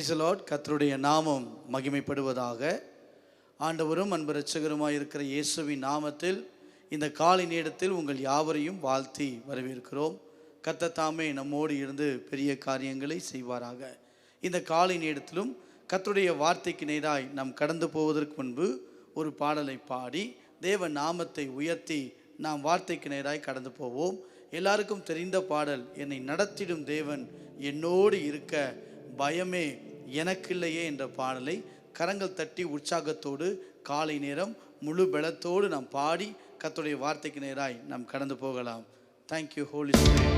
Praise the Lord. கர்த்தருடைய நாமம் மகிமைப்படுவதாக. ஆண்டவரும் அன்பு இரட்சகருமாய் இருக்கிற இயேசுவின் நாமத்தில் இந்த காலை நேரத்தில் உங்கள் யாவரையும் வாழ்த்தி வரவேற்கிறோம். கர்த்தர் தாமே நம்மோடு இருந்து பெரிய காரியங்களை செய்வாராக. இந்த காலை நேரத்திலும் கர்த்தருடைய வார்த்தைக்கு நேராய் நாம் கடந்து போவதற்கு முன்பு ஒரு பாடலை பாடி தேவ நாமத்தை உயர்த்தி நாம் வார்த்தைக்கு நேராய் கடந்து போவோம். எல்லாருக்கும் தெரிந்த பாடல், என்னை நடத்திடும் தேவன் என்னோடு இருக்க பயமே எனக்கில்லையே என்ற பாடலை கரங்கள் தட்டி உற்சாகத்தோடு காலை நேரம் முழு பலத்தோடு நாம் பாடி கர்த்தருடைய வார்த்தைக்கு நேராய் நாம் கடந்து போகலாம். Thank you Holy Spirit.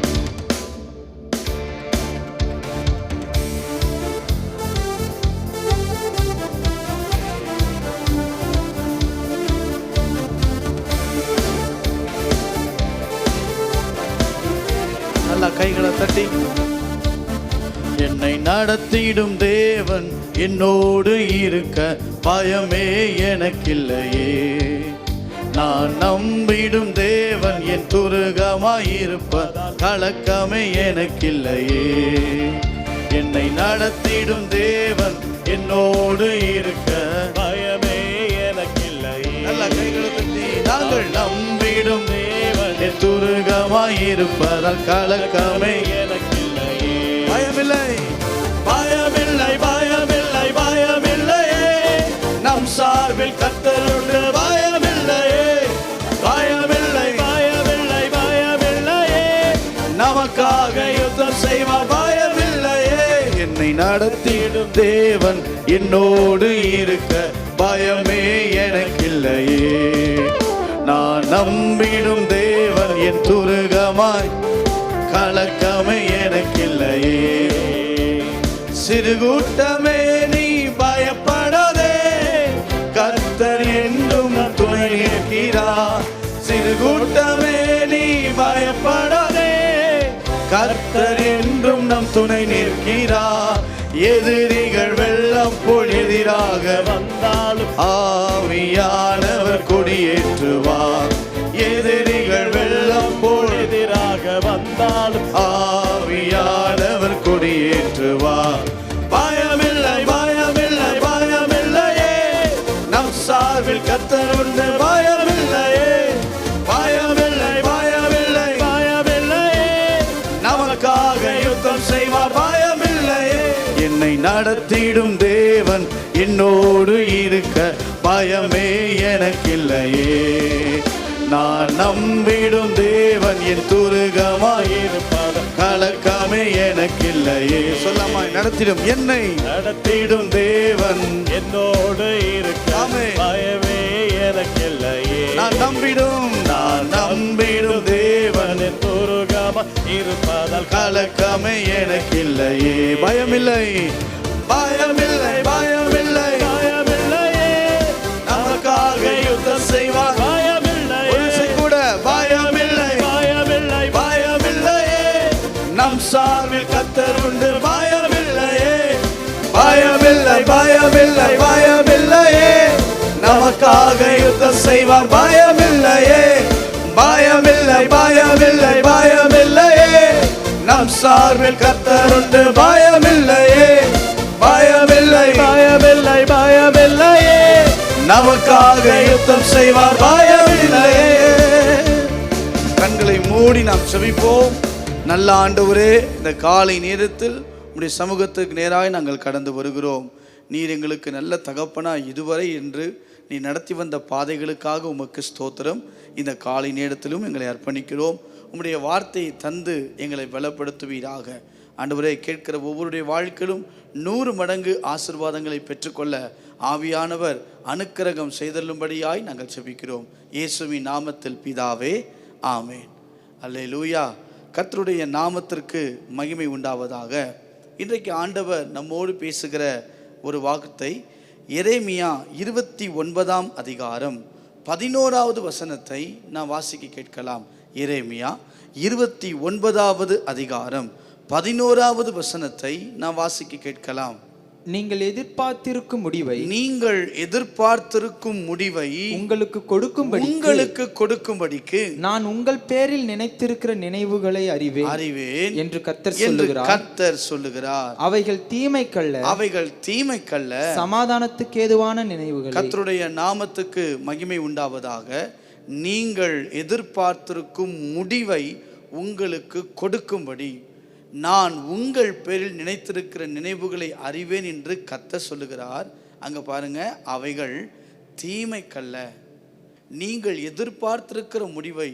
நல்லா கைகளை தட்டி. என்னை நடத்திடும் தேவன் என்னோடு இருக்க பயமே எனக்கில்லையே. நான் நம்பிடும் தேவன் என் துருகமாயிருப்ப கலக்கமே எனக்கில்லையே. என்னை நடத்திடும் தேவன் என்னோடு இருக்க பயமே எனக்கில்லையே. நல்ல கைகளை தட்டி. நாங்கள் நம்பிடும் தேவன் என் துருகமாயிருப்பதால் கலக்கமே எனக்கில்லையே. பயமில்லை, பயமில்லை, பயமில்லை, பயமில்லையே. நம் சார்பில் கர்த்தருண்டு பயமில்லையே. பயமில்லை, பயமில்லை, பயமில்லையே. நமக்காக யுத்தம் செய்வார் பயமில்லையே. என்னை நடத்திடும் தேவன் என்னோடு இருக்க பயமே எனக்கில்லையே. நான் நம்பிடும் தேவன் என் துருகமாய் கலக்கமே எனக்கில்லையே. சிறு கூட்டமே நீ பயப்படாதே, கர்த்தர் என்றும் துணை நிற்கிறார். சிறு கூட்டமே நீ பயப்படாதே, கர்த்தர் என்றும் நம் துணை நிற்கிறார். எதிரிகள் வெள்ளம் போல் எதிராக வந்தாலும் ஆவியானவர் கொடியேற்றுவார். எதிரிகள் வெள்ளம் போல் எதிராக வந்தாலும் ஆவியானவர் கொடியேற்றுவார். பயமில்லை, பயமில்லை, பயமில்லையே. நம் சார்பில் கர்த்தர் உண்டு பயமில்லையே. பயமில்லை, பயமில்லை, பயமில்லையே. நமக்காக யுத்தம் செய்வார் பயமில்லையே. என்னை நடத்திடும் தேவன் என்னோடு இருக்க பயமே எனக்கில்லையே. நான் நம்பிடும் தேவன் என் துருகமாயிருப்பத கலக்கமே எனக்கில்லையே. சொல்லாமாய் நடத்திடும், என்னை நடத்திடும் தேவன் என்னோடு இருக்க பயமே எனக்கில்லையே. நான் நம்பிடும் தேவன் என் துருகமாயிருப்பதால் கலக்கமே எனக்கில்லையே. பயமில்லை, பயமில்லை, பயமில்லை, பயமில்லையே. நமக்காக யுத்தம் செய்வார் பயமில்லை, பயமில்லை, பயமில்லையே. நம் சார்பில் கர்த்தர் உண்டு பயமில்லையே. பயமில்லை, பயமில்லை, பயமில்லையே. நமக்காக யுத்தம் செய்வார் பயமில்லையே. பயமில்லை, பயமில்லை, பயமில்லையே. நம் சார்பில் கர்த்தர் உண்டு பயமில்லையே. பயமில்லை, பயமில்லை, பயமில்லையே. நமக்காக யுத்தம் செய்வார் பயமில்லையே. கண்களை மூடி நாம் செபிப்போம். நல்ல ஆண்டவரே, இந்த காலை நேரத்தில் உம்முடைய சமூகத்துக்கு நேராக நாங்கள் கடந்து வருகிறோம். நீர் எங்களுக்கு நல்ல தகப்பனா இதுவரை என்று நீ நடத்தி வந்த பாதைகளுக்காக உமக்கு ஸ்தோத்திரம். இந்த காலை நேரத்திலும் எங்களை அர்ப்பணிக்கிறோம். உம்முடைய வார்த்தையை தந்து எங்களை பலப்படுத்துவீராக. ஆண்டவரே, கேட்கிற ஒவ்வொருடைய வாழ்க்கையிலும் 100 மடங்கு ஆசீர்வாதங்களை பெற்றுக்கொள்ள ஆவியானவர் அனுக்கிரகம் செய்தருளும்படியாய் நாங்கள் செபிக்கிறோம். இயேசுவின் நாமத்தில் பிதாவே, ஆமேன். அல்லேலூயா. கர்த்தருடைய நாமத்திற்கு மகிமை உண்டாவதாக. இன்றைக்கு ஆண்டவர் நம்மோடு பேசுகிற ஒரு வார்த்தை எரேமியா 29ஆம் அதிகாரம் 11வது வசனத்தை நான் வாசிக்க கேட்கலாம். எரேமியா 29வது அதிகாரம் 11வது வசனத்தை நான் வாசிக்க கேட்கலாம். நீங்கள் எதிர்பார்த்திருக்கும் முடிவை உங்களுக்கு கொடுக்கும்படிக்கு நான் உங்கள் பேரில் நினைத்திருக்கிற நினைவுகளை அறிவேன் என்று கர்த்தர் சொல்லுகிறார். அவைகள் தீமைக்கல்ல சமாதானத்துக்கு ஏதுவான நினைவுகள். கர்த்தருடைய நாமத்துக்கு மகிமை உண்டாவதாக. நீங்கள் எதிர்பார்த்திருக்கும் முடிவை உங்களுக்கு கொடுக்கும்படி நான் உங்கள் பேரில் நினைத்திருக்கிற நினைவுகளை அறிவேன் என்று கர்த்தர் சொல்லுகிறார். அங்க பாருங்க, அவைகள் தீமைக்கல்ல. நீங்கள் எதிர்பார்த்திருக்கிற முடிவை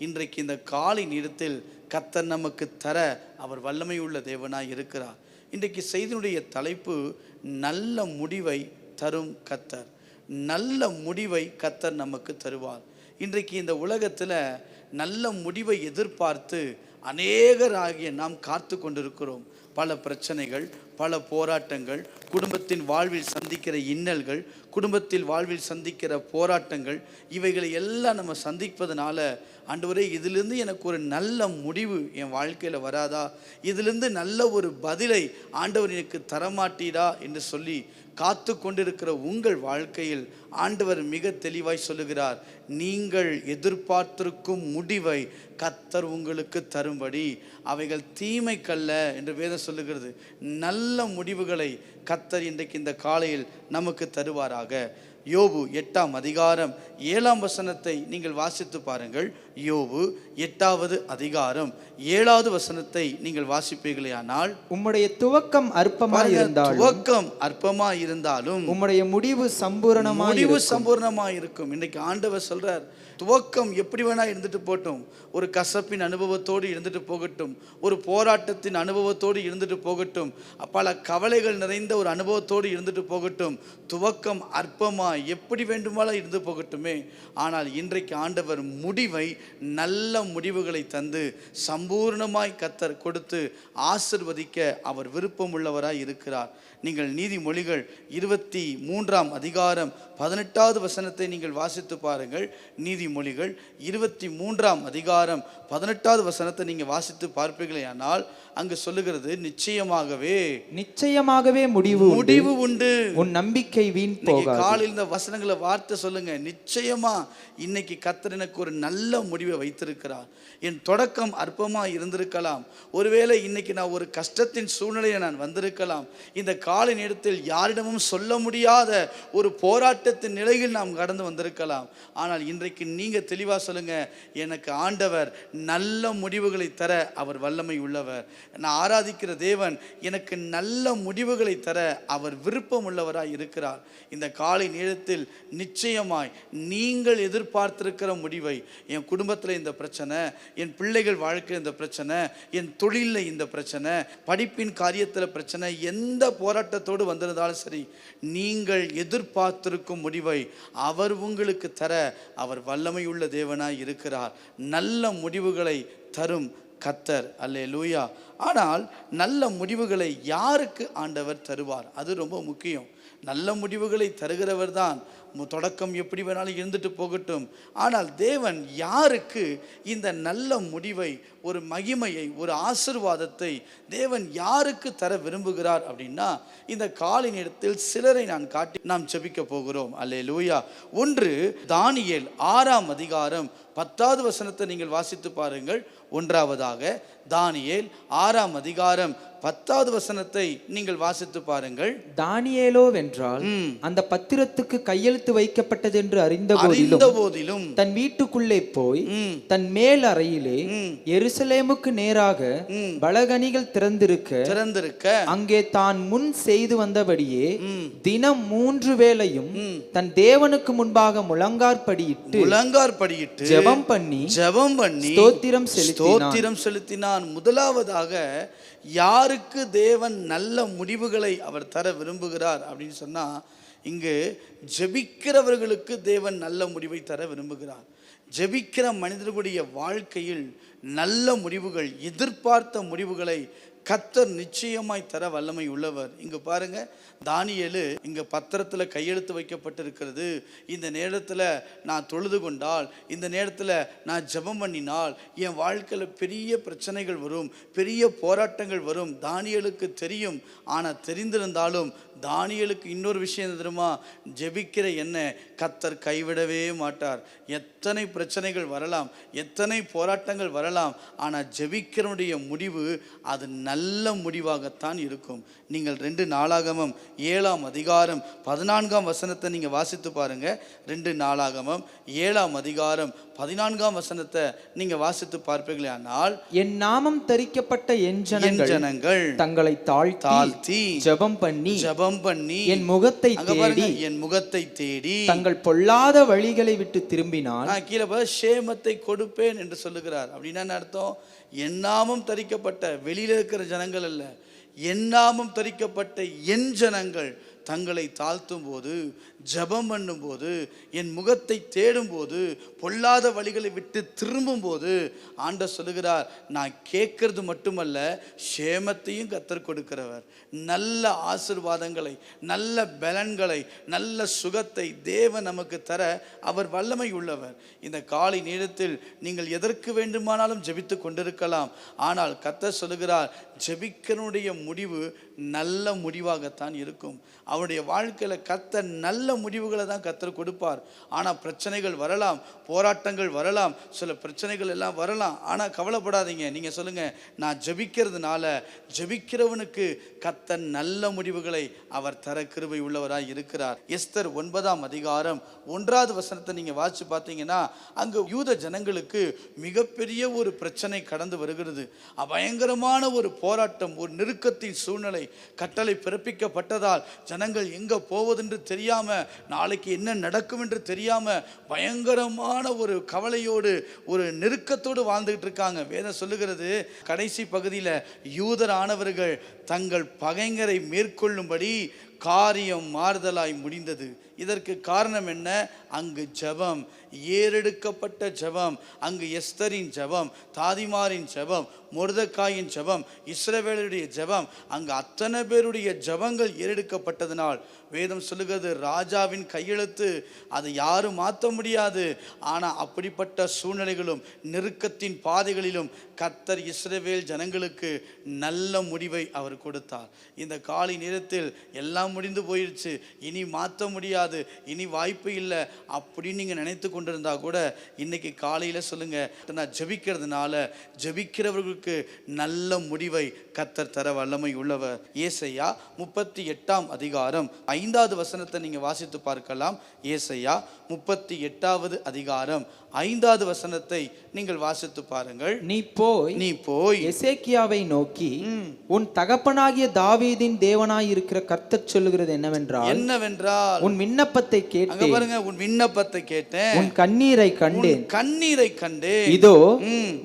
இன்றைக்கு இந்த காலை நேரத்தில் கர்த்தர் நமக்கு தர அவர் வல்லமை உள்ள தேவனாய் இருக்கிறார். இன்றைக்கு செய்தியுடைய தலைப்பு நல்ல முடிவை தரும் கர்த்தர். நல்ல முடிவை கர்த்தர் நமக்கு தருவார். இன்றைக்கு இந்த உலகத்தில் நல்ல முடிவை எதிர்பார்த்து அநேகராகிய நாம் காத்து கொண்டிருக்கிறோம். பல பிரச்சனைகள், பல போராட்டங்கள், குடும்பத்தின் வாழ்வில் சந்திக்கிற இன்னல்கள், குடும்பத்தில் வாழ்வில் சந்திக்கிற போராட்டங்கள், இவைகளை எல்லாம் நம்ம சந்திப்பதனால ஆண்டவரே, இதிலிருந்து எனக்கு ஒரு நல்ல முடிவு என் வாழ்க்கையில் வராதா, இதிலிருந்து நல்ல ஒரு பதிலை ஆண்டவர் எனக்கு தரமாட்டீரா என்று சொல்லி காத்து கொண்டிருக்கிற உங்கள் வாழ்க்கையில் ஆண்டவர் மிக தெளிவாய் சொல்லுகிறார், நீங்கள் எதிர்பார்த்திருக்கும் முடிவை கர்த்தர் உங்களுக்கு தரும்படி அவைகள் தீமைக்கல்ல என்று வேதம் சொல்லுகிறது. நல்ல முடிவுகளை கர்த்தர் இன்றைக்கு இந்த காலையில் நமக்கு தருவாராக. யோபு 8ஆம் அதிகாரம் 7ஆம் வசனத்தை நீங்கள் வாசித்து பாருங்கள். யோபு 8வது அதிகாரம் 7வது வசனத்தை நீங்கள் வாசிப்பீர்களேயானால், உம்முடைய துவக்கம் அற்பமாய் இருந்தாலும் உம்முடைய முடிவு சம்பூரணமாய் இருக்கும். இன்னைக்கு ஆண்டவர் சொல்றார், துவக்கம் எப்படி வேணா இருந்துட்டு போகட்டும், ஒரு கசப்பின் அனுபவத்தோடு இருந்துட்டு போகட்டும், ஒரு போராட்டத்தின் அனுபவத்தோடு இருந்துட்டு போகட்டும், பல கவலைகள் நிறைந்த ஒரு அனுபவத்தோடு இருந்துட்டு போகட்டும், துவக்கம் அற்பமாய் எப்படி வேண்டுமானால் இருந்து போகட்டுமே, ஆனால் இன்றைக்கு ஆண்டவர் முடிவை, நல்ல முடிவுகளை தந்து சம்பூர்ணமாய் கர்த்தர் கொடுத்து ஆசிர்வதிக்க அவர் விருப்பம் உள்ளவராய் இருக்கிறார். நீங்கள் நீதிமொழிகள் 23ஆம் அதிகாரம் 18வது வசனத்தை நீங்கள் வாசித்து பாருங்கள். நீதிமொழிகள் 23ஆம் அதிகாரம் 18வது வசனத்தை நீங்கள் வாசித்து பார்ப்பீர்களேயானால் அங்கு சொல்லுகிறது, நிச்சயமாகவே முடிவு உண்டு, உன் நம்பிக்கை வீண் போகாது. காலையில் இந்த வசனங்களை வார்த்தை சொல்லுங்க, நிச்சயமா இன்னைக்கு கர்த்தர் எனக்கு ஒரு நல்ல முடிவை வைத்திருக்கிறார். என் தொடக்கம் அற்பமாக இருந்திருக்கலாம், ஒருவேளை இன்னைக்கு நான் ஒரு கஷ்டத்தின் சூழ்நிலையை நான் வந்திருக்கலாம், இந்த காலை நேரத்தில் யாரிடமும் சொல்ல முடியாத ஒரு போராட்டத்தின் நிலையில் நாம் கடந்து வந்திருக்கலாம். ஆனால் இன்றைக்கு நீங்க தெளிவா சொல்லுங்க, எனக்கு ஆண்டவர் நல்ல முடிவுகளை தர அவர் வல்லமை உள்ளவர். நான் ஆராதிக்கிற தேவன் எனக்கு நல்ல முடிவுகளை தர அவர் விருப்பம் உள்ளவராய் இருக்கிறார். இந்த காலை நேரத்தில் நிச்சயமாய் நீங்கள் எதிர்பார்த்திருக்கிற முடிவை, என் குடும்பத்தில் இந்த பிரச்சனை, என் பிள்ளைகள் வாழ்க்கையில் இந்த பிரச்சனை, என் தொழிலில் இந்த பிரச்சனை, படிப்பின் காரியத்தில் பிரச்சனை, எந்த போராட்டத்தோடு வந்திருந்தாலும் சரி, நீங்கள் எதிர்பார்த்திருக்கும் முடிவை அவர் உங்களுக்கு தர அவர் வல்லமை உள்ள தேவனாய் இருக்கிறார். நல்ல முடிவுகளை தரும் கர்த்தர். அல்லேலூயா. ஆனால் நல்ல முடிவுகளை யாருக்கு ஆண்டவர் தருவார்? அது ரொம்ப முக்கியம். நல்ல முடிவுகளை தருகிறவர் தான். தொடக்கம் எப்படி வேணாலும் இருந்துட்டு போகட்டும், ஆனால் தேவன் யாருக்கு இந்த நல்ல முடிவை, ஒரு மகிமையை, ஒரு ஆசீர்வாதத்தை தேவன் யாருக்கு தர விரும்புகிறார் அப்படின்னா, இந்த காலை நேரத்தில் சிலரை நான் காட்டி நாம் ஜெபிக்க போகிறோம். அல்லேலூயா. ஒன்று தானியேல் 6ஆம் அதிகாரம் 10வது வசனத்தை நீங்கள் வாசித்து பாருங்கள். ஒன்றாவதாக தானியேல் 6ஆம் அதிகாரம் 10வது வசனத்தை நீங்கள் வாசித்து பாருங்கள். தானியேலோ வென்றால் அந்த பத்திரத்துக்கு கையெழுத்து வைக்கப்பட்டது என்று அறிந்த போதிலும் தன் வீட்டுக்குள்ளே போய் தன் மேல் அறையிலே எருசலேமுக்கு நேராக பலகணிகள் திறந்திருக்க அங்கே தான் முன் செய்து வந்தபடியே தினம் 3 வேளையும் தன் தேவனுக்கு முன்பாக முழங்கார்படியிட்டு ஜெபம் பண்ணி ஸ்தோத்திரம் செலுத்தினான். முதலாவதாக யாருக்கு தேவன் நல்ல முடிவுகளை அவர் தர விரும்புகிறார் அப்படின்னு சொன்னா, இங்கு ஜெபிக்கிறவர்களுக்கு தேவன் நல்ல முடிவை தர விரும்புகிறார். ஜெபிக்கிற மனிதர்களுடைய வாழ்க்கையில் நல்ல முடிவுகள், எதிர்பார்த்த முடிவுகளை கர்த்தர் நிச்சயமாய் தர வல்லமை உள்ளவர். இங்க பாருங்க, தானியேலு இங்க பத்திரத்தில் கையெழுத்து வைக்கப்பட்டிருக்கிறது. இந்த நேரத்தில் நான் தொழுது கொண்டால், இந்த நேரத்தில் நான் ஜெபம் பண்ணினால் என் வாழ்க்கையில் பெரிய பிரச்சனைகள் வரும், பெரிய போராட்டங்கள் வரும். தானியேலுக்கு தெரியும். ஆனால் தெரிந்திருந்தாலும் தானியேலுக்கு இன்னொரு விஷயம் தெரியுமா? ஜெபிக்கிற என்ன கர்த்தர் கைவிடவே மாட்டார். எத்தனை பிரச்சனைகள் வரலாம், எத்தனை போராட்டங்கள் வரலாம், ஆனால் ஜெபிக்கிறனுடைய முடிவு அது நல்ல முடிவாகத்தான் இருக்கும். நீங்கள் 2 நாளாகமம் 7ஆம் அதிகாரம் 14ஆம் வசனத்தை நீங்கள் வாசித்து பாருங்க. 2 நாளாகமம் 7ஆம் அதிகாரம் 14ஆம் வசனத்தை நீங்கள் வாசித்து பார்ப்பீர்களே ஆனால், என் நாமம் தரிக்கப்பட்ட என் ஜனங்கள் தங்களை தாழ்த்தி ஜெபம் பண்ணி என் முகத்தை தேடி தங்கள் பொல்லாத வழிகளை விட்டு திரும்பினால், கீழே சேமத்தை கொடுப்பேன் என்று சொல்லுகிறார். அப்படின்னா அர்த்தம், என் நாமம் தரிக்கப்பட்ட வெளியில இருக்கிற ஜனங்கள் அல்ல, என் நாமம் தரிக்கப்பட்ட என் ஜனங்கள் தங்களை தாழ்த்தும் போது, ஜெபம் பண்ணும்போது, என் முகத்தை தேடும் போது, பொல்லாத வழிகளை விட்டு திரும்பும் போது, ஆண்டவர் சொல்லுகிறார், நான் கேட்கறது மட்டுமல்ல, சேமத்தையும் கர்த்தர் கொடுக்கிறவர். நல்ல ஆசீர்வாதங்களை, நல்ல பலன்களை, நல்ல சுகத்தை தேவன் நமக்கு தர அவர் வல்லமை உள்ளவர். இந்த காலை நேரத்தில் நீங்கள் எதற்கு வேண்டுமானாலும் ஜெபித்து கொண்டிருக்கலாம். ஆனால் கர்த்தர் சொல்லுகிறார், ஜெபிக்கிறனுடைய முடிவு நல்ல முடிவாகத்தான் இருக்கும். அவருடைய வாழ்க்கையில் கர்த்தர் நல்ல முடிவுகளை தான் கர்த்தர் கொடுப்பார். ஆனால் பிரச்சனைகள் வரலாம், போராட்டங்கள் வரலாம், சில பிரச்சனைகள் எல்லாம் வரலாம். ஆனால் கவலைப்படாதீங்க. நீங்கள் சொல்லுங்கள், நான் ஜெபிக்கிறதுனால ஜெபிக்கிறவனுக்கு கர்த்தர் நல்ல முடிவுகளை அவர் தர கிருபை உள்ளவராய் இருக்கிறார். எஸ்தர் 9ஆம் அதிகாரம் 1வது வசனத்தை நீங்கள் வாசித்து பார்த்தீங்கன்னா, அங்கு யூத ஜனங்களுக்கு மிகப்பெரிய ஒரு பிரச்சனை கடந்து வருகிறது. பயங்கரமான ஒரு போராட்டம், ஒரு நெருக்கத்தின் சூழ்நிலை, கட்டளை பிறப்பிக்கப்பட்டதால் ஜனங்கள் எங்க போவதென்று தெரியாம, நாளைக்கு என்ன நடக்கும் என்று தெரியாம பயங்கரமான ஒரு கவலையோடு, ஒரு நெருக்கத்தோடு வாழ்ந்துகிட்டு இருக்காங்க. வேதம் சொல்லுகிறது, கடைசி பகுதியில் யூதரானவர்கள் தங்கள் பகைஞரை மேற்கொள்ளும்படி காரியம் மாறுதலாய் முடிந்தது. இதற்கு காரணம் என்ன? அங்கு ஜெபம், ஏறெடுக்கப்பட்ட ஜெபம், அங்கு எஸ்தரின் ஜெபம், தாதிமாரின் ஜெபம், மொர்தெகாயின் ஜெபம், இஸ்ரவேலுடைய ஜெபம், அங்கு அத்தனை பேருடைய ஜெபங்கள் ஏறெடுக்கப்பட்டதனால் வேதம் சொல்லுகிறது, ராஜாவின் கையெழுத்து அதை யாரும் மாற்ற முடியாது. ஆனால் அப்படிப்பட்ட சூழ்நிலைகளும் நெருக்கத்தின் பாதைகளிலும் கர்த்தர் இஸ்ரவேல் ஜனங்களுக்கு நல்ல முடிவை அவர் கொடுத்தார். இந்த காலை நேரத்தில் எல்லாம் முடிந்து போயிடுச்சு, இனி மாற்ற முடியாது, இனி வாய்ப்பு இல்லை அப்படின்னு நீங்கள் நினைத்து கொண்டிருந்தா கூட இன்னைக்கு காலையில் சொல்லுங்க, நான் ஜெபிக்கிறதுனால ஜெபிக்கிறவர்களுக்கு நல்ல முடிவை கர்த்தர் தர வல்லமை உள்ளவர். ஏசாயா 38ஆம் அதிகாரம் 5வது வசனத்தை நீங்கள் வாசித்து பார்க்கலாம். ஏசாயா 38வது அதிகாரம் 5வது வசனத்தை நீங்கள் வாசித்து பாருங்கள். நீ போய் எசேக்கியாவை நோக்கி, உன் தகப்பனாகிய தாவீதின் தேவனாய் இருக்கிற கர்த்தர் சொல்லுகிறது என்னவென்றால், உன் விண்ணப்பத்தை கேட்டேன். பாருங்க, உன் விண்ணப்பத்தை கேட்டேன், உன் கண்ணீரை கண்டேன். இதோ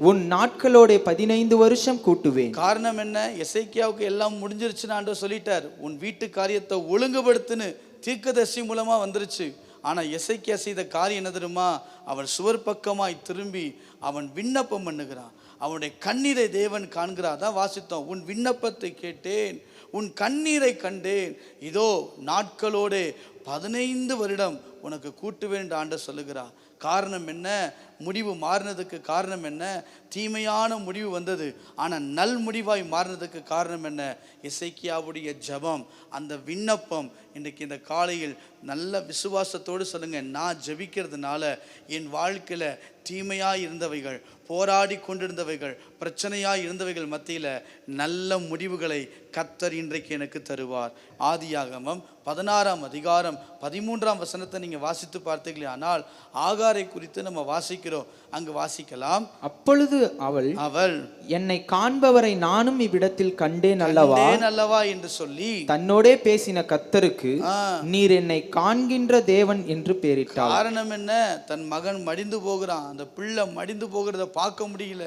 உன் நாட்களோட 15 வருஷம் கூட்டுவேன். காரணம் என்ன? எசேக்கியாவுக்கு எல்லாம் முடிஞ்சிருச்சுன்னு ஆண்டவர் சொல்லிட்டார். உன் வீட்டு காரியத்தை ஒழுங்குபடுத்துன்னு தீர்க்கதரிசி மூலமா வந்துருச்சு. ஆனால் எசேக்கியா செய்த காரியம் என்ன தெரியுமா? அவன் சுவர் பக்கமாய் திரும்பி அவன் விண்ணப்பம் பண்ணுகிறான். அவனுடைய கண்ணீரை தேவன் காண்கிறார். தான் வாசித்தோம், உன் விண்ணப்பத்தை கேட்டேன், உன் கண்ணீரை கண்டேன், இதோ நாட்களோடு 15 வருடம் உனக்கு கூட்டுவேன் என்று ஆண்டவர் சொல்லுகிறார். காரணம் என்ன? முடிவு மாறினதுக்கு காரணம் என்ன? தீமையான முடிவு வந்தது, ஆனால் நல் முடிவாய் மாறினதுக்கு காரணம் என்ன? எசேக்கியாவுடைய ஜெபம், அந்த விண்ணப்பம். இன்றைக்கு இந்த காலையில் நல்ல விசுவாசத்தோடு சொல்லுங்க, நான் ஜெபிக்கிறதுனால என் வாழ்க்கையில் தீமையாக இருந்தவைகள், போராடி கொண்டிருந்தவைகள், பிரச்சனையாக இருந்தவைகள் மத்தியில் நல்ல முடிவுகளை கர்த்தர் இன்றைக்கு எனக்கு தருவார். ஆதியாகமம் 16ஆம் அதிகாரம் 13ஆம் வசனத்தை நீங்கள் வாசித்து பார்த்தீங்களே ஆனால், ஆகாரை குறித்து நம்ம வாசிக்கிறோம். அங்கு வாசிக்கலாம். அப்பொழுது அவள் என்னை காண்பவரை நானும் இவ்விடத்தில் கண்டேன் அல்லவா என்று சொல்லி தன்னோடே பேசின கர்த்தருக்கு நீர் என்னை காண்கின்ற தேவன் என்று பெயரிட்டார். காரணம் என்ன? தன் மகன் மடிந்து போகிறான், அந்த பிள்ளை மடிந்து போகிறத பார்க்க முடியல.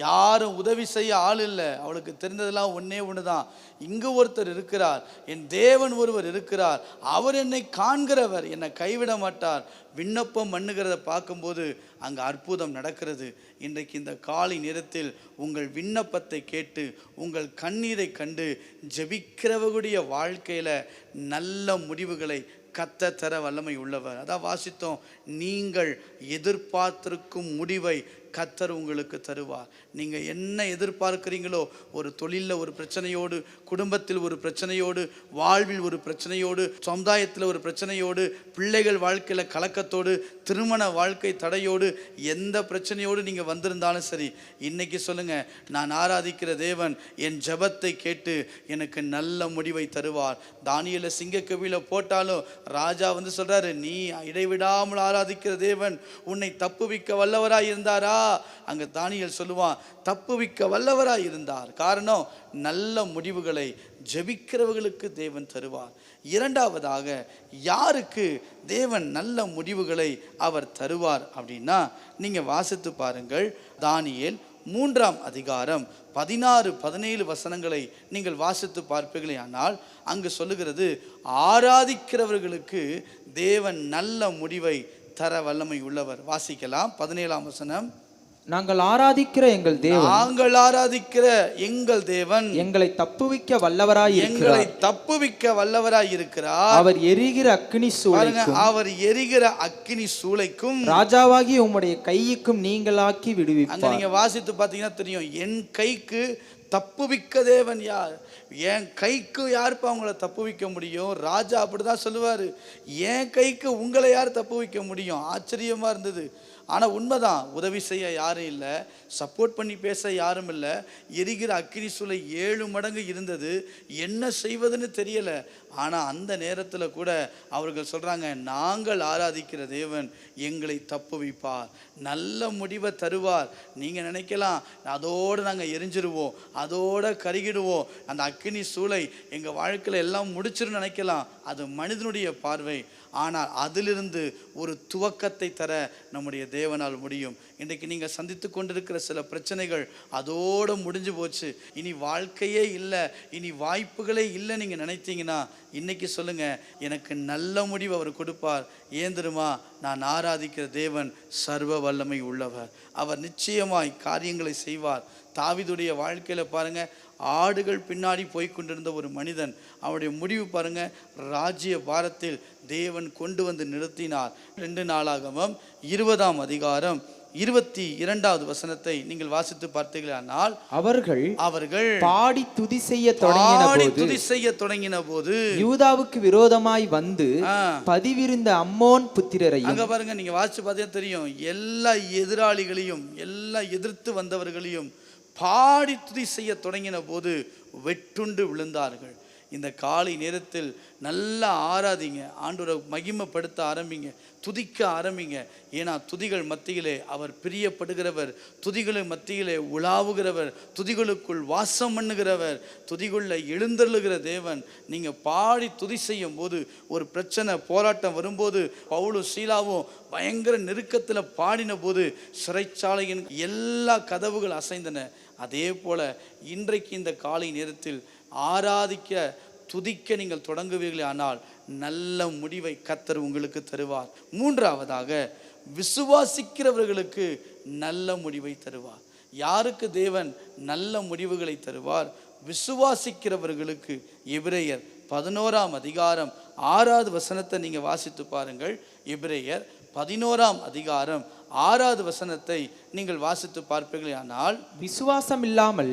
யாரும் உதவி செய்ய ஆள் இல்லை. அவளுக்கு தெரிந்ததெல்லாம் ஒன்றே ஒன்று தான், இங்கு ஒருத்தர் இருக்கிறார், என் தேவன் ஒருவர் இருக்கிறார், அவர் என்னை காண்கிறவர், என்னை கைவிட மாட்டார். விண்ணப்பம் பண்ணுகிறத பார்க்கும்போது அங்கே அற்புதம் நடக்கிறது. இன்றைக்கு இந்த காலை நேரத்தில் உங்கள் விண்ணப்பத்தை கேட்டு உங்கள் கண்ணீரை கண்டு ஜெபிக்கிறவர்களுடைய வாழ்க்கையில் நல்ல முடிவுகளை கர்த்தர் தர வல்லமை உள்ளவர். அதான் வாசித்தோம், நீங்கள் எதிர்பார்த்திருக்கும் முடிவை கர்த்தர் உங்களுக்கு தருவார். நீங்கள் என்ன எதிர்பார்க்கிறீங்களோ, ஒரு தொழிலில் ஒரு பிரச்சனையோடு, குடும்பத்தில் ஒரு பிரச்சனையோடு, வாழ்வில் ஒரு பிரச்சனையோடு, சமுதாயத்தில் ஒரு பிரச்சனையோடு, பிள்ளைகள் வாழ்க்கையில் கலக்கத்தோடு, திருமண வாழ்க்கை தடையோடு, எந்த பிரச்சனையோடு நீங்கள் வந்திருந்தாலும் சரி, இன்னைக்கு சொல்லுங்கள், நான் ஆராதிக்கிற தேவன் என் ஜெபத்தை கேட்டு எனக்கு நல்ல முடிவை தருவார். தானியேலை சிங்கக்கவியில் போட்டாலும் ராஜா வந்து சொல்கிறாரு, நீ இடைவிடாமல் ஆராதிக்கிற தேவன் உன்னை தப்புவிக்க வல்லவராய் இருந்தாரா? அங்கே தானியேல் சொல்லுவான், தப்புவிக்க வல்லவராய் இருந்தார். காரணம், நல்ல முடிவுகளை ஜெபிக்கிறவர்களுக்கு தேவன் தருவார். இரண்டாவதாக, யாருக்கு தேவன் நல்ல முடிவுகளை அவர் தருவார் அப்படின்னா, நீங்கள் வாசித்து பாருங்கள். தானியேல் 3ஆம் அதிகாரம் 16-17 வசனங்களை நீங்கள் வாசித்து பார்ப்பீர்களே ஆனால், அங்கு சொல்லுகிறது, ஆராதிக்கிறவர்களுக்கு தேவன் நல்ல முடிவை தர வல்லமை உள்ளவர். வாசிக்கலாம். 17ஆம் வசனம். நாங்கள் ஆராதிக்கிற எங்கள் தேவன், நாங்கள் ஆராதிக்கிற எங்கள் தேவன் எங்களை தப்புவிக்க வல்லவராய் எங்களை தப்புவிக்க வல்லவராய் இருக்கிறார். அவர் எரிகிற அக்கினி சூளைக்கும், அவர் எரிகிற அக்கினி சூளைக்கும் ராஜாவாகி உம்முடைய கைக்கும் நீங்களாக்கி விடுவிப்பார். அங்க நீங்க வாசித்து பார்த்தீங்கன்னா தெரியும், என் கைக்கு தப்புவிக்க தேவன் யார்? என் கைக்கு யாருப்பா உங்களை தப்புவிக்க முடியும்? ராஜா அப்படிதான் சொல்லுவாரு, என் கைக்கு உங்களை யார் தப்புவிக்க முடியும்? ஆச்சரியமா இருந்தது. ஆனால் உண்மைதான், உதவி செய்ய யாரும் இல்லை, சப்போர்ட் பண்ணி பேச யாரும் இல்லை. எரிகிற அக்கினி சூளை 7 மடங்கு இருந்தது, என்ன செய்வதுன்னு தெரியலை. ஆனால் அந்த நேரத்தில் கூட அவர்கள் சொல்கிறாங்க, நாங்கள் ஆராதிக்கிற தேவன் எங்களை தப்புவிப்பார், நல்ல முடிவை தருவார். நீங்கள் நினைக்கலாம், அதோடு நாங்கள் எரிஞ்சிருவோம், அதோடு கருகிடுவோம், அந்த அக்கினி சூளை எங்கள் வாழ்க்கையில் எல்லாம் முடிச்சிருன்னு நினைக்கலாம். அது மனிதனுடைய பார்வை. ஆனால் அதிலிருந்து ஒரு துவக்கத்தை தர நம்முடைய தேவனால் முடியும். இன்றைக்கு நீங்கள் சந்தித்து கொண்டிருக்கிற சில பிரச்சனைகள் அதோடு முடிஞ்சு போச்சு, இனி வாழ்க்கையே இல்லை, இனி வாய்ப்புகளே இல்லை நீங்கள் நினைத்தீங்கன்னா, இன்னைக்கு சொல்லுங்கள், எனக்கு நல்ல முடிவு அவர் கொடுப்பார். ஏன் தெரியுமா? நான் ஆராதிக்கிற தேவன் சர்வ வல்லமை உள்ளவர், அவர் நிச்சயமாய் காரியங்களை செய்வார். தாவீதுடைய வாழ்க்கையில் பாருங்கள், ஆடுகள் பின்னாடி போய்கொண்டிருந்த ஒரு மனிதன், அவனுடைய முடிவு பாருங்க, ராஜ்ய பாரத்தில் தேவன் கொண்டு வந்து நிறுத்தினார். 2 நாளாகமம் 20ஆம் அதிகாரம் 22வது வசனத்தை நீங்கள் வாசித்து பார்த்தீர்களானால், அவர்கள் பாடி துதி செய்ய தொடங்கின போது யூதாவுக்கு விரோதமாய் வந்து பதிவிருந்த அம்மோன் புத்திரரையும், அங்க பாருங்க, நீங்க வாசிச்சு பார்த்தா தெரியும், எல்லா எதிராளிகளையும், எல்லா எதிர்த்து வந்தவர்களையும் பாடி துதி செய்ய தொடங்கின போது வெட்டுண்டு விழுந்தார்கள். இந்த காலை நேரத்தில் நல்லா ஆராதிங்க, ஆண்டவரை மகிமைப்படுத்த ஆரம்பிங்க, துதிக்க ஆரம்பிங்க. ஏன்னா துதிகள் மத்தியிலே அவர் பிரியப்படுகிறவர், துதிகளின் மத்தியிலே உலாவுகிறவர், துதிகளுக்குள் வாசம் பண்ணுகிறவர், துதிக்குள்ள எழுந்தருளுகிற தேவன். நீங்கள் பாடி துதி செய்யும் போது, ஒரு பிரச்சனை போராட்டம் வரும்போது, பவுலும் சீலாவும் பயங்கர நெருக்கத்தில் பாடின போது சிறைச்சாலையின் எல்லா கதவுகள் அசைந்தன. அதே போல இன்றைக்கு இந்த காலை நேரத்தில் ஆராதிக்க துதிக்க நீங்கள் தொடங்குவீர்களே ஆனால் நல்ல முடிவை கர்த்தர் உங்களுக்கு தருவார். மூன்றாவதாக, விசுவாசிக்கிறவர்களுக்கு நல்ல முடிவை தருவார். யாருக்கு தேவன் நல்ல முடிவுகளை தருவார்? விசுவாசிக்கிறவர்களுக்கு. எபிரேயர் 11ஆம் அதிகாரம் 6வது வசனத்தை நீங்கள் வாசித்து பாருங்கள். எபிரேயர் 11ஆம் அதிகாரம் 6வது வசனத்தை நீங்கள் வாசித்து பார்ப்பீர்களானால், விசுவாசம் இல்லாமல்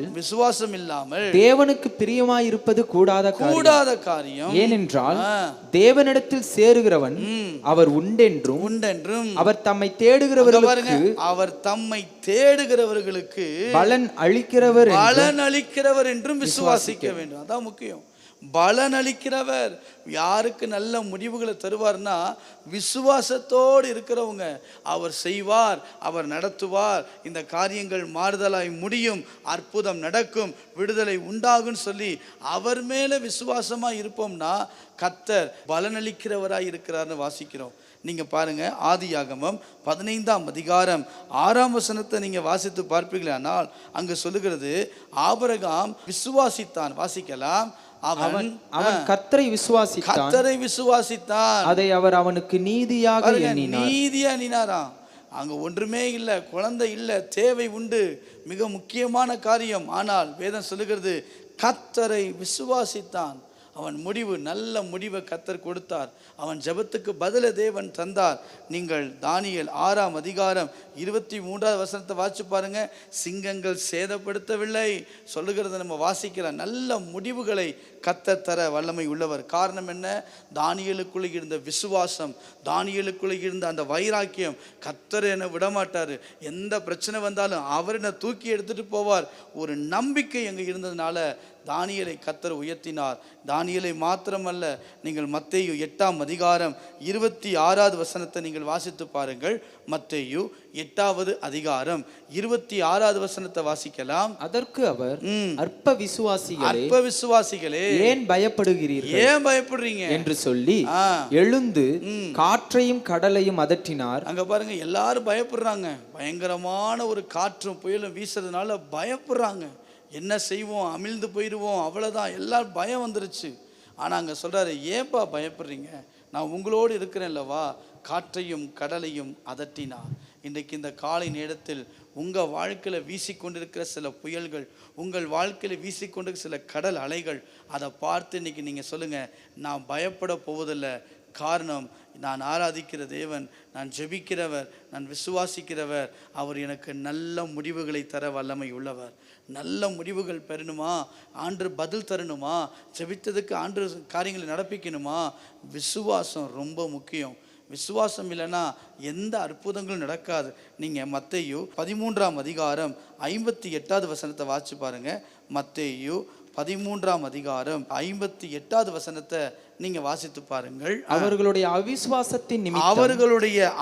தேவனுக்கு பிரியமாயிருப்பது கூடாத காரியம். ஏனென்றால் தேவனிடத்தில் சேருகிறவன் அவர் உண்டென்றும் அவர் தம்மை தேடுகிறவர்களுக்கு பலன் அளிக்கிறவர் என்றும் விசுவாசிக்க வேண்டும். அதான் முக்கியம். பலன் அளிக்கிறவர். யாருக்கு நல்ல முடிவுகளை தருவார்னா, விசுவாசத்தோடு இருக்கிறவங்க. அவர் செய்வார், அவர் நடத்துவார், இந்த காரியங்கள் மாறுதலாய் முடியும், அற்புதம் நடக்கும், விடுதலை உண்டாகும் சொல்லி அவர் மேலே விசுவாசமாக இருப்போம்னா கர்த்தர் பலனளிக்கிறவராய் இருக்கிறார்னு வாசிக்கிறோம். நீங்கள் பாருங்கள், ஆதியாகமம் 15ஆம் அதிகாரம் 6ஆம் வசனத்தை நீங்கள் வாசித்து பார்ப்பீர்களானால் அங்கு சொல்லுகிறது, ஆபிரகாம் விசுவாசித்தான். வாசிக்கலாம். அவன் கர்த்தரை விசுவாசித்தான், அதை அவர் அவனுக்கு நீதியாக எண்ணினாராம். அங்க ஒன்றுமே இல்லை, குழந்தை இல்லை, தேவை உண்டு, மிக முக்கியமான காரியம். ஆனால் வேதம் சொல்லுகிறது, கர்த்தரை விசுவாசித்தான். அவன் முடிவு, நல்ல முடிவை கர்த்தர் கொடுத்தார். அவன் ஜெபத்துக்கு பதில தேவன் தந்தார். நீங்கள் தானியேல் 6ஆம் அதிகாரம் 23ஆவது வசனத்தை வாசிச்சு பாருங்க. சிங்கங்கள் சேதப்படுத்தவில்லை சொல்லுகிறது நம்ம வாசிக்கலாம். நல்ல முடிவுகளை கர்த்தர் தர வல்லமை உள்ளவர். காரணம் என்ன? தானியேலுக்குள்ளே இருந்த விசுவாசம், தானியேலுக்குள்ளே இருந்த அந்த வைராக்கியம். கர்த்தர் என்னை விடமாட்டார், எந்த பிரச்சனை வந்தாலும் அவர் என்னை தூக்கி எடுத்துட்டு போவார். ஒரு நம்பிக்கை அங்கே இருந்ததுனால தானியேலை கர்த்தர் உயர்த்தினார். தானியேலை மாத்திரமல்ல, நீங்கள் மத்தேயு 8ஆம் அதிகாரம் 26ஆவது வசனத்தை நீங்கள் வாசித்து பாருங்கள். மத்தேயு 8ஆவது அதிகாரம் 26ஆவது வசனத்தை வாசிக்கலாம். அதற்கு அவர், அற்ப விசுவாசிகளே, ஏன் பயப்படுகிறீர்கள்? ஏன் பயப்படுறீங்க என்று சொல்லி எழுந்து காற்றையும் கடலையும் அதட்டினார். அங்க பாருங்க, எல்லாரும் பயப்படுறாங்க. பயங்கரமான ஒரு காற்றும் புயலும் வீசுறதுனால பயப்படுறாங்க. என்ன செய்வோம், அமிழ்ந்து போயிடுவோம், அவ்வளோதான், எல்லாரும் பயம் வந்துருச்சு. ஆனால் அங்கே சொல்கிறாரு, ஏன்பா பயப்படுறீங்க, நான் உங்களோடு இருக்கிறேன்லவா. காற்றையும் கடலையும் அதட்டினார். இன்றைக்கு இந்த காலை நேரத்தில் உங்கள் வாழ்க்கையில் வீசிக்கொண்டிருக்கிற சில புயல்கள், உங்கள் வாழ்க்கையில் வீசிக்கொண்டிருக்கிற சில கடல் அலைகள், அதை பார்த்து இன்றைக்கி நீங்கள் சொல்லுங்கள், நான் பயப்பட போவதில்லை. காரணம், நான் ஆராதிக்கிற தேவன், நான் ஜெபிக்கிறவர், நான் விசுவாசிக்கிறவர், அவர் எனக்கு நல்ல முடிவுகளை தர வல்லமை உள்ளவர். நல்ல முடிவுகள் பெறணுமா, ஆண்டு பதில் தரணுமா, ஜெபித்ததுக்கு ஆண்டு காரியங்களை நடப்பிக்கணுமா, விசுவாசம் ரொம்ப முக்கியம். விசுவாசம் இல்லைன்னா எந்த அற்புதங்களும் நடக்காது. நீங்கள் மத்தேயு 13ஆம் அதிகாரம் 58ஆவது வசனத்தை வாசிச்சு பாருங்க. மத்தேயு 13ஆம் அதிகாரம் 58ஆவது வசனத்தை நீங்க வாசித்து பாருங்கள். அவர்களுடைய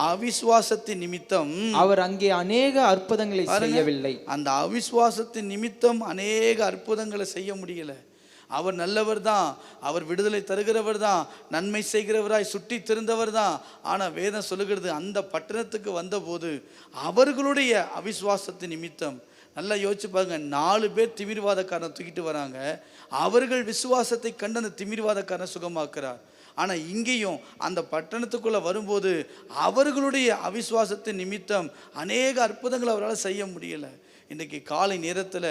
அவிசுவாசத்தின் நிமித்தம் அவர் அங்கே அநேக அற்புதங்களை செய்யவில்லை. அந்த அவிசுவாசத்தின் நிமித்தம் அநேக அற்புதங்களை செய்ய முடியல. அவர் நல்லவர் தான், அவர் விடுதலை தருகிறவர் தான், நன்மை செய்கிறவராய் சுற்றி திருந்தவர் தான். ஆனால் வேதம் சொல்லுகிறது, அந்த பட்டணத்துக்கு வந்தபோது அவர்களுடைய அவிசுவாசத்தின் நிமித்தம், நல்லா யோசிச்சு பாருங்க, 4 பேர் திமிர்வாதக்காரனை தூக்கிட்டு வராங்க. அவர்கள் விசுவாசத்தை கண்டு அந்த திமிர்வாதக்காரனை சுகமாக்குறார். ஆனால் இங்கேயும் அந்த பட்டணத்துக்குள்ளே வரும்போது அவர்களுடைய அவிசுவாசத்தின் நிமித்தம் அநேக அற்புதங்களை அவரால் செய்ய முடியலை. இன்றைக்கி காலை நேரத்தில்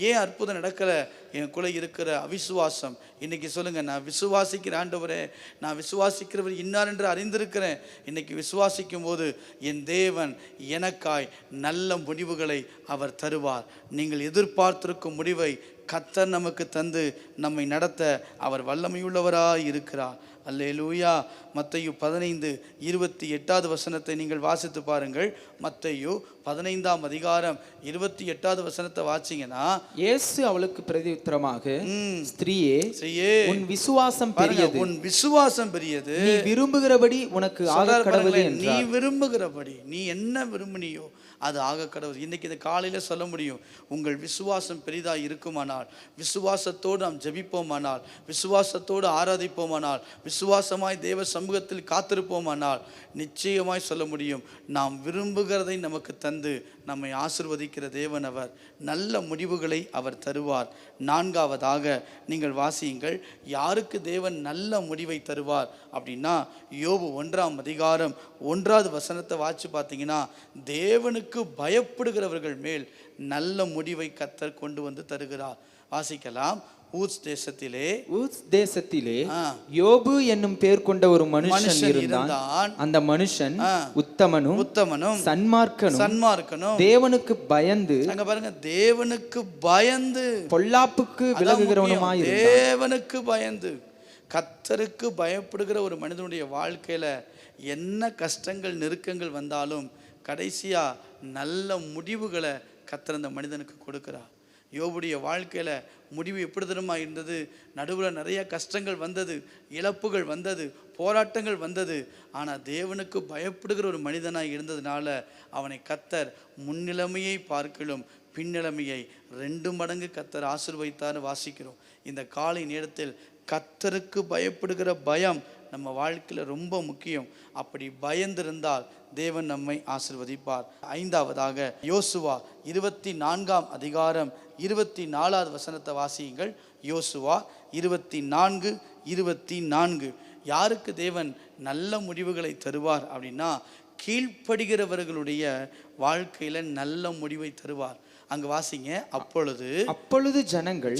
ஏன் அற்புதம் நடக்கலை? எனக்குள்ளே இருக்கிற அவிசுவாசம். இன்றைக்கி சொல்லுங்கள், நான் விசுவாசிக்கிற ஆண்டவரே, நான் விசுவாசிக்கிறவர் இன்னார் என்று அறிந்திருக்கிறேன். இன்றைக்கி விசுவாசிக்கும் போது என் தேவன் எனக்காய் நல்ல முடிவுகளை அவர் தருவார். நீங்கள் எதிர்பார்த்திருக்கும் முடிவை கர்த்தர் நமக்கு தந்து நம்மை நடத்த அவர் வல்லமையுள்ளவராய் இருக்கிறார். அல்லேலூயா. மத்தேயு 15:28 வசனத்தை நீங்கள் வாசித்து பாருங்கள். மத்தேயு 15ஆம் அதிகாரம் 28வது வசனத்தை வாசிங்கன்னா, இயேசு அவளுக்கு பிரதியுத்தரமாக, ஸ்திரீயே, உன் விசுவாசம் பெரியது, நீ விரும்புகிறபடி உனக்கு ஆகக் கடவுளே என்றார். நீ விரும்புகிறபடி, நீ என்ன விரும்பினியோ அது ஆக கடவுள். இன்னைக்கு இந்த காலையில் சொல்ல முடியும், உங்கள் விசுவாசம் பெரிதாக இருக்குமானால், விசுவாசத்தோடு நாம் ஜெபிப்போமானால், விசுவாசத்தோடு ஆராதிப்போமானால், விசுவாசமாய் தேவ சமூகத்தில் காத்திருப்போமானால், நிச்சயமாய் சொல்ல முடியும், நாம் விரும்புகிறதை நமக்கு தந்து நம்மை ஆசிர்வதிக்கிற தேவன் அவர். நல்ல முடிவுகளை அவர் தருவார். 4வதாக நீங்கள் வாசியுங்கள், யாருக்கு தேவன் நல்ல முடிவை தருவார் அப்படின்னா, யோபு 1ஆம் அதிகாரம் 1வது வசனத்தை வாசிச்சு பார்த்தீங்கன்னா, தேவனுக்கு பயப்படுகிறவர்கள் மேல் நல்ல முடிவை கர்த்தர் கொண்டு வந்து தருகிறார். வாசிக்கலாம். ஊத்ஸ் தேசத்திலே யோபு என்னும் பேர் கொண்ட ஒரு மனுஷன் இருந்தான். அந்த மனுஷன் உத்தமனும் சன்மார்க்கனும் தேவனுக்கு பயந்து, அங்க பாருங்க, தேவனுக்கு பயந்து பொல்லாப்புக்கு விலகுகிறவனுமாய் இருந்தான். தேவனுக்கு பயந்து, கர்த்தருக்கு பயப்படுகிற ஒரு மனிதனுடைய வாழ்க்கையில என்ன கஷ்டங்கள் நெருக்கங்கள் வந்தாலும் கடைசியா நல்ல முடிவுகளை கர்த்தர் அந்த மனிதனுக்கு கொடுக்கிறார். யோபுடைய வாழ்க்கையில் முடிவு எப்படி தெரியுமா இருந்தது? நடுவில் நிறைய கஷ்டங்கள் வந்தது, இழப்புகள் வந்தது, போராட்டங்கள் வந்தது. ஆனால் தேவனுக்கு பயப்படுகிற ஒரு மனிதனாக இருந்ததுனால அவனை கர்த்தர் முன்னிலைமையை பார்க்கலும் பின்னிலைமையை 2 மடங்கு கர்த்தர் ஆசீர்வதித்தார்னு வாசிக்கிறோம். இந்த காலை நேரத்தில் கர்த்தருக்கு பயப்படுகிற பயம் நம்ம வாழ்க்கையில் ரொம்ப முக்கியம். அப்படி பயந்திருந்தால் தேவன் நம்மை ஆசீர்வதிப்பார். ஐந்தாவதாக யோசுவா 24ஆம் அதிகாரம் 24வது வசனத்தை வாசியுங்கள். யோசுவா 24:24. யாருக்கு தேவன் நல்ல முடிவுகளை தருவார் அப்படின்னா, கீழ்ப்படுகிறவர்களுடைய வாழ்க்கையில நல்ல முடிவை தருவார். அங்க வாசிங்க. அப்பொழுது ஜனங்கள்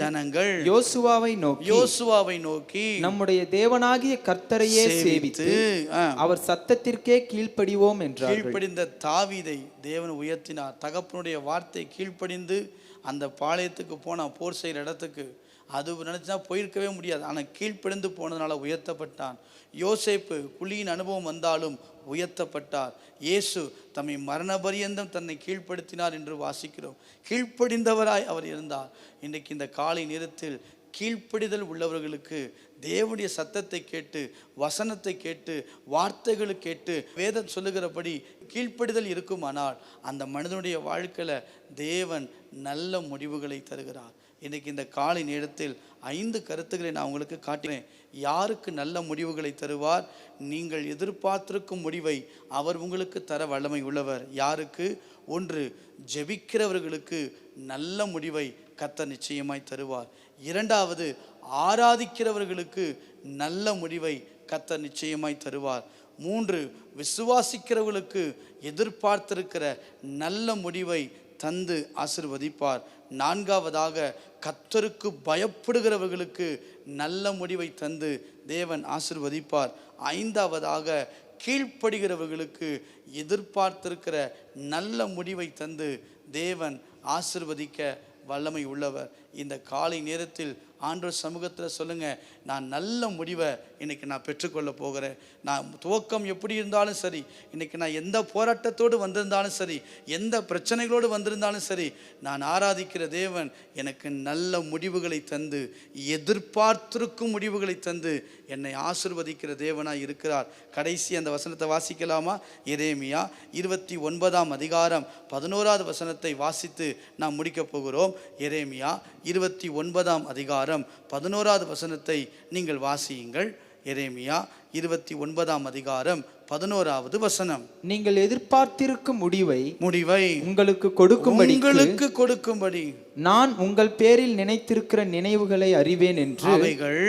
யோசுவாவை நோக்கி நம்முடைய தேவனாகிய கர்த்தரையே சேவித்து அவர் சத்தத்திற்கே கீழ்ப்படிவோம் என்றார்கள். கீழ்ப்படிந்த தாவீதை தேவன் உயர்த்தினார். தகப்பனுடைய வார்த்தை கீழ்ப்படிந்து அந்த பாளையத்துக்கு போன போர் செய்கிற இடத்துக்கு, அது நினச்சா போயிருக்கவே முடியாது. ஆனால் கீழ்ப்படிந்து போனதுனால உயர்த்தப்பட்டான். யோசேப்பு குழியின் அனுபவம் வந்தாலும் உயர்த்தப்பட்டார். இயேசு தம்மை மரண பரியந்தம் தன்னை கீழ்ப்படுத்தினார் என்று வாசிக்கிறோம். கீழ்ப்படிந்தவராய் அவர் இருந்தார். இன்றைக்கு இந்த காலை நேரத்தில் கீழ்ப்படிதல் உள்ளவர்களுக்கு தேவனுடைய சத்தத்தை கேட்டு, வசனத்தை கேட்டு, வார்த்தைகளை கேட்டு, வேதம் சொல்லுகிறபடி கீழ்ப்படிதல் இருக்குமானால் அந்த மனிதனுடைய வாழ்க்கையில் தேவன் நல்ல முடிவுகளை தருகிறார். இன்றைக்கி இந்த காலை நேரத்தில் 5 கருத்துக்களை நான் உங்களுக்கு காட்டினேன். யாருக்கு நல்ல முடிவுகளை தருவார்? நீங்கள் எதிர்பார்த்திருக்கும் முடிவை அவர் உங்களுக்கு தர வல்லமை உள்ளவர். யாருக்கு? 1, ஜெபிக்கிறவர்களுக்கு நல்ல முடிவை கர்த்தர் நிச்சயமாய் தருவார். 2வது, ஆராதிக்கிறவர்களுக்கு நல்ல முடிவை கர்த்தர் நிச்சயமாய் தருவார். 3, விசுவாசிக்கிறவர்களுக்கு எதிர்பார்த்திருக்கிற நல்ல முடிவை தந்து ஆசீர்வதிப்பார். 4வதாக, கர்த்தருக்கு பயப்படுகிறவர்களுக்கு நல்ல முடிவை தந்து தேவன் ஆசீர்வதிப்பார். 5வதாக, கீழ்ப்படுகிறவர்களுக்கு எதிர்பார்த்திருக்கிற நல்ல முடிவை தந்து தேவன் ஆசீர்வதிக்க வல்லமை உள்ளவர். இந்த காலை நேரத்தில் ஆண்டவர் சமூகத்தில் சொல்லுங்கள், நான் நல்ல முடிவை இன்றைக்கி நான் பெற்றுக்கொள்ள போகிறேன். நான் துவக்கம் எப்படி இருந்தாலும் சரி, இன்றைக்கி நான் எந்த போராட்டத்தோடு வந்திருந்தாலும் சரி, எந்த பிரச்சனைகளோடு வந்திருந்தாலும் சரி, நான் ஆராதிக்கிற தேவன் எனக்கு நல்ல முடிவுகளை தந்து, எதிர்பார்த்திருக்கும் முடிவுகளை தந்து என்னை ஆசீர்வதிக்கிற தேவனாக இருக்கிறார். கடைசி அந்த வசனத்தை வாசிக்கலாமா? எரேமியா 29ஆம் அதிகாரம் 11வது வசனத்தை வாசித்து நாம் முடிக்கப் போகிறோம். எரேமியா 29ஆம் அதிகாரம் 11வது வசனத்தை நீங்கள் வாசியுங்கள். எரேமியா 29ஆம் அதிகாரம் 11வது வசனம். நீங்கள் எதிர்பார்த்திருக்கும் முடிவை உங்களுக்கு கொடுக்கும்படி நான் உங்கள் பேரில் நினைத்திருக்கிற நினைவுகளை அறிவேன் என்று. அவைகள்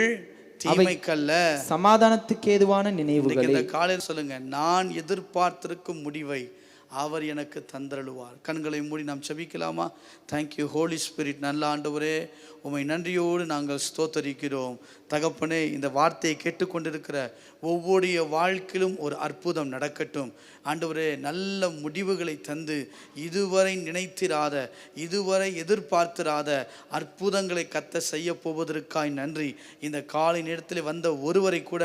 தீமைக்கல்ல, சமாதானத்துக்கு ஏதுவான நினைவுகள். இந்த காலையில் சொல்லுங்க, நான் எதிர்பார்த்திருக்கும் முடிவை அவர் எனக்கு தந்தருளுவார். கண்களை மூடி நாம் செபிக்கலாமா? Thank you Holy spirit. நல்ல ஆண்டவரே, உம்மை நன்றியோடு நாங்கள் ஸ்தோத்தரிக்கிறோம். தகப்பனே, இந்த வார்த்தையை கேட்டுக்கொண்டிருக்கிற ஒவ்வொருடைய வாழ்க்கையிலும் ஒரு அற்புதம் நடக்கட்டும். ஆண்டவரே, நல்ல முடிவுகளை தந்து இதுவரை நினைத்திராத, இதுவரை எதிர்பார்த்திராத அற்புதங்களை கர்த்தர் செய்ய போவதற்காய் நன்றி. இந்த காலை நேரத்தில் வந்த ஒருவரை கூட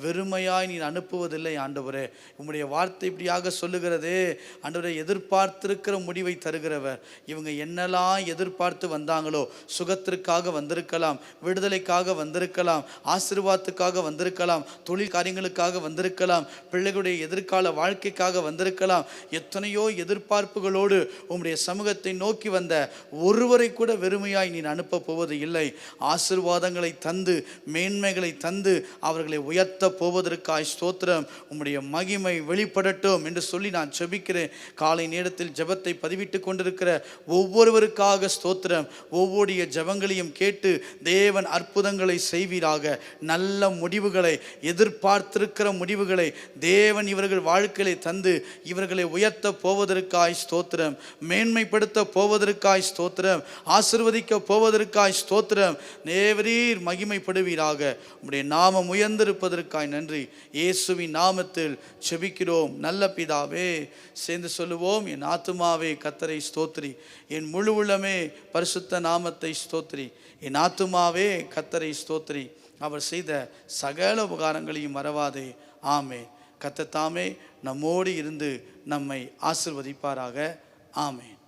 வெறுமையாய் நீர் அனுப்புவதில்லை ஆண்டவரே. உம்முடைய வார்த்தை இப்படியாக சொல்லுகிறதே ஆண்டவரே, எதிர்பார்த்திருக்கிற முடிவை தருகிறவர். இவங்க என்னெல்லாம் எதிர்பார்த்து வந்தாங்களோ, சுகத்திற்காக வந்திருக்கலாம், விடுதலைக்காக வந்திருக்கலாம், ஆசீர்வாதத்துக்காக வந்திருக்கலாம், தொழில் காரியங்களுக்காக வந்திருக்கலாம், பிள்ளைகளுடைய எதிர்கால வாழ்க்கைக்காக வந்திருக்கலாம். எத்தனையோ எதிர்பார்ப்புகளோடு உம்முடைய சமூகத்தை நோக்கி வந்த ஒருவரை கூட வெறுமையாய் நீ அனுப்ப போவது இல்லை. ஆசீர்வாதங்களை தந்து, மேன்மைகளை தந்து அவர்களை உயர்த்த போவதற்காய் ஸ்தோத்திரம். உம்முடைய மகிமை வெளிப்படட்டும் என்று சொல்லி நான் செபிக்கிறேன். காலை நேரத்தில் ஜெபத்தை பதிவிட்டு கொண்டிருக்கிற ஒவ்வொருவருக்காக ஸ்தோத்திரம். ஒவ்வொருடைய ஜெபங்களையும் கேட்டு தேவன் அற்புதங்களை செய்வீராக. நல்ல முடிவுகளை, எதிர்பார்த்திருக்கிற முடிவுகளை தேவன் இவர்கள் வாழ்க்கையை தந்து இவர்களை உயர்த்த போவதற்காய் ஸ்தோத்திரம். மேன்மைப்படுத்த போவதற்காய் ஸ்தோத்திரம். ஆசீர்வதிக்க போவதற்காய் ஸ்தோத்திரம். தேவரீர் மகிமைப்படுவீராக. உம்முடைய நாமம் உயர்ந்திருப்பதற்காய் நன்றி. இயேசுவின் நாமத்தில் செபிக்கிறோம் நல்ல பிதாவே. சேர்ந்து சொல்லுவோம், என் ஆத்துமாவே கர்த்தரை ஸ்தோத்திரி, என் முழு உள்ளமே பரிசுத்த நாமத்தை ஸ்தோத்திரி. என் ஆத்துமாவே கர்த்தரை ஸ்தோத்திரி, அவர் செய்த சகல உபகாரங்களையும் மறவாதே. ஆமென். கர்த்தர் தாமே நம்மோடு இருந்து நம்மை ஆசீர்வதிப்பாராக. ஆமென்.